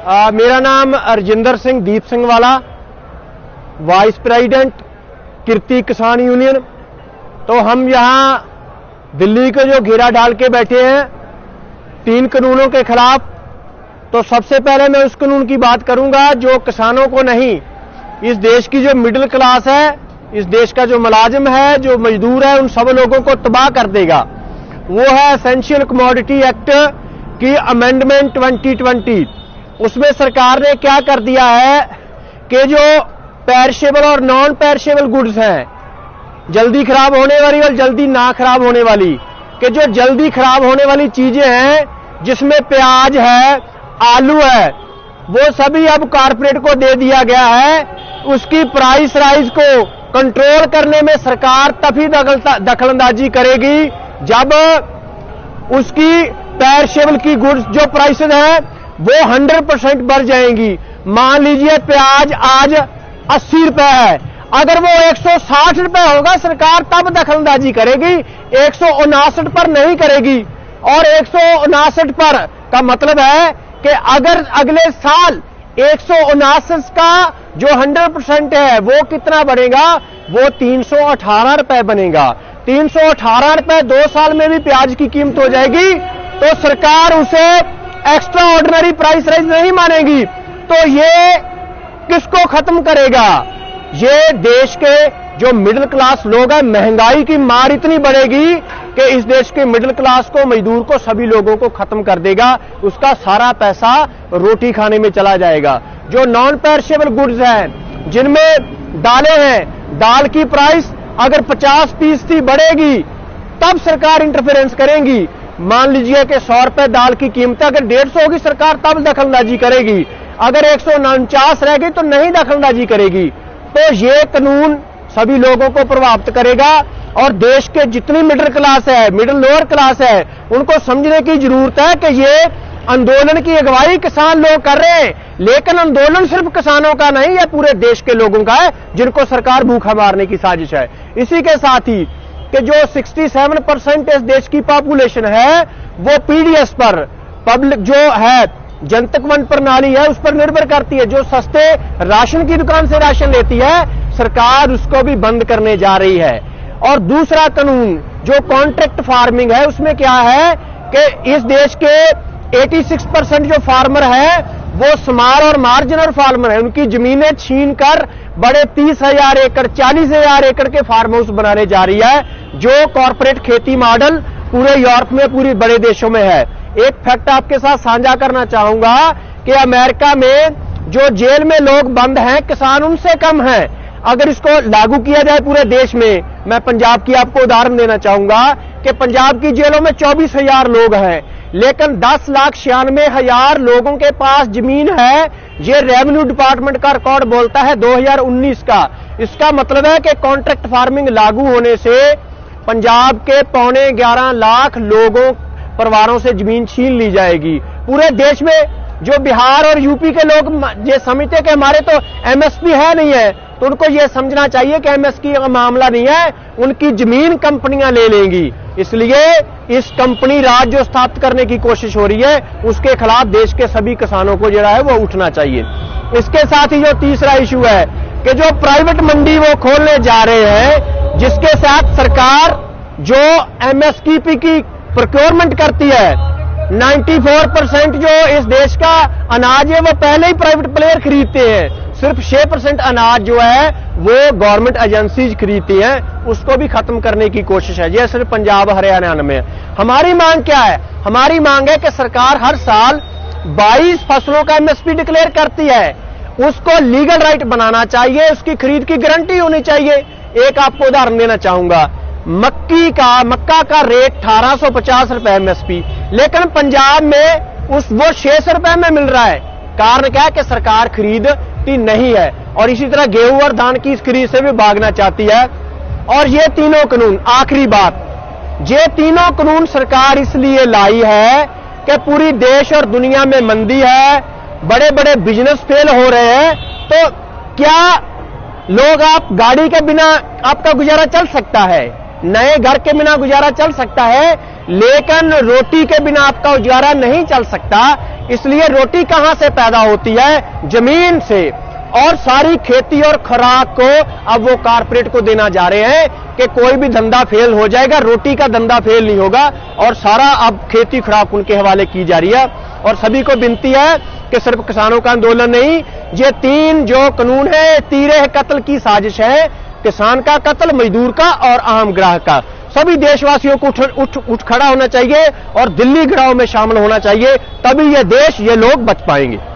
मेरा नाम रजिंदर सिंह दीप सिंह वाला, वाइस प्रेसिडेंट कीर्ति किसान यूनियन। तो हम यहाँ दिल्ली को जो घेरा डाल के बैठे हैं 3 कानूनों के खिलाफ। तो सबसे पहले मैं उस कानून की बात करूंगा जो किसानों को नहीं, इस देश की जो मिडिल क्लास है, इस देश का जो मुलाजिम है, जो मजदूर है, उन सब लोगों को तबाह कर देगा। वो है एसेंशियल कमोडिटी एक्ट की अमेंडमेंट 2020। उसमें सरकार ने क्या कर दिया है कि जो पेरिशेबल और नॉन पेरिशेबल गुड्स हैं, जल्दी खराब होने वाली और जल्दी ना खराब होने वाली, कि जो जल्दी खराब होने वाली चीजें हैं जिसमें प्याज है, आलू है, वो सभी अब कॉर्पोरेट को दे दिया गया है। उसकी प्राइस राइज को कंट्रोल करने में सरकार तभी दखलंदाजी करेगी जब उसकी पेरिशेबल की गुड्स जो प्राइसेस है वो 100% बढ़ जाएंगी। मान लीजिए प्याज आज 80 रुपए है, अगर वो 160 रुपए होगा सरकार तब दखलंदाजी करेगी, 159 पर नहीं करेगी। और 159 पर का मतलब है कि अगर अगले साल 159 का जो 100% है वो कितना बनेगा, वो 318 रुपए बनेगा। 318 रुपए 2 साल में भी प्याज की कीमत हो जाएगी, तो सरकार उसे एक्स्ट्रा ऑर्डिनरी प्राइस राइज नहीं मानेगी। तो ये किसको खत्म करेगा? ये देश के जो मिडिल क्लास लोग हैं, महंगाई की मार इतनी बढ़ेगी कि इस देश के मिडिल क्लास को, मजदूर को, सभी लोगों को खत्म कर देगा। उसका सारा पैसा रोटी खाने में चला जाएगा। जो नॉन पेरिशेबल गुड्स हैं, जिनमें दालें हैं, दाल की प्राइस अगर 50% बढ़ेगी तब सरकार इंटरफेरेंस करेगी। मान लीजिए कि 100 रुपए दाल की कीमत अगर 150 होगी, सरकार तब दखलंदाजी करेगी। अगर 149 रहेगी तो नहीं दखलंदाजी करेगी। तो ये कानून सभी लोगों को प्रभावित करेगा और देश के जितनी मिडिल क्लास है, मिडिल लोअर क्लास है, उनको समझने की जरूरत है कि ये आंदोलन की अगुवाई किसान लोग कर रहे हैं, लेकिन आंदोलन सिर्फ किसानों का नहीं, यह पूरे देश के लोगों का है जिनको सरकार भूखा मारने की साजिश है। इसी के साथ ही कि जो 67% इस देश की पॉपुलेशन है वो पीडीएस पर, पब्लिक जो है जनतक वंड प्रणाली है, उस पर निर्भर करती है। जो सस्ते राशन की दुकान से राशन लेती है, सरकार उसको भी बंद करने जा रही है। और दूसरा कानून जो कॉन्ट्रैक्ट फार्मिंग है, उसमें क्या है कि इस देश के 86% जो फार्मर है वो स्मॉल और मार्जिनल फार्मर है। उनकी जमीनें छीन कर बड़े 30,000 एकड़ 40,000 एकड़ के फार्म हाउस बनाने जा रही है, जो कॉर्पोरेट खेती मॉडल पूरे यूरोप में, पूरे बड़े देशों में है। एक फैक्ट आपके साथ साझा करना चाहूंगा कि अमेरिका में जो जेल में लोग बंद हैं, किसान उनसे कम हैं। अगर इसको लागू किया जाए पूरे देश में, मैं पंजाब की आपको उदाहरण देना चाहूंगा कि पंजाब की जेलों में 24,000 लोग हैं, लेकिन 10,96,000 लोगों के पास जमीन है। ये रेवेन्यू डिपार्टमेंट का रिकॉर्ड बोलता है 2019 का। इसका मतलब है कि कॉन्ट्रैक्ट फार्मिंग लागू होने से पंजाब के 11.25 लाख लोगों, परिवारों से जमीन छीन ली जाएगी। पूरे देश में जो बिहार और यूपी के लोग ये समझते हैं कि हमारे तो एमएसपी है नहीं है, तो उनको ये समझना चाहिए कि एमएसपी का मामला नहीं है, उनकी जमीन कंपनियां ले लेंगी। इसलिए इस कंपनी राज जो स्थापित करने की कोशिश हो रही है, उसके खिलाफ देश के सभी किसानों को जो है वो उठना चाहिए। इसके साथ ही जो तीसरा इशू है कि जो प्राइवेट मंडी वो खोलने जा रहे हैं, जिसके साथ सरकार जो एमएसपी की प्रोक्योरमेंट करती है, 94% जो इस देश का अनाज है वो पहले ही प्राइवेट प्लेयर खरीदते हैं। सिर्फ 6% अनाज जो है वो गवर्नमेंट एजेंसीज खरीदती हैं, उसको भी खत्म करने की कोशिश है। ये सिर्फ पंजाब हरियाणा में। हमारी मांग क्या है? हमारी मांग है कि सरकार हर साल 22 फसलों का एमएसपी डिक्लेयर करती है, उसको लीगल राइट बनाना चाहिए, उसकी खरीद की गारंटी होनी चाहिए। एक आपको उदाहरण देना चाहूंगा, मक्का का रेट 1850 रुपए एमएसपी, लेकिन पंजाब में वो 600 रुपए में मिल रहा है। कारण क्या है कि सरकार खरीदती नहीं है, और इसी तरह गेहूं और धान की इस खरीद से भी भागना चाहती है। और ये तीनों कानून, आखिरी बात, ये तीनों कानून सरकार इसलिए लाई है कि पूरी देश और दुनिया में मंदी है, बड़े बड़े बिजनेस फेल हो रहे हैं। तो क्या लोग, आप गाड़ी के बिना आपका गुजारा चल सकता है, नए घर के बिना गुजारा चल सकता है, लेकिन रोटी के बिना आपका गुजारा नहीं चल सकता। इसलिए रोटी कहां से पैदा होती है? जमीन से। और सारी खेती और खुराक को अब वो कारपोरेट को देना जा रहे हैं कि कोई भी धंधा फेल हो जाएगा, रोटी का धंधा फेल नहीं होगा, और सारा अब खेती खुराक उनके हवाले की जा रही है। और सभी को विनती है कि सिर्फ किसानों का आंदोलन नहीं, ये 3 जो कानून है, तीरे कत्ल की साजिश है, किसान का कत्ल, मजदूर का और आम ग्राहक का। सभी देशवासियों को उठ खड़ा होना चाहिए और दिल्ली घेराव में शामिल होना चाहिए, तभी ये देश, ये लोग बच पाएंगे।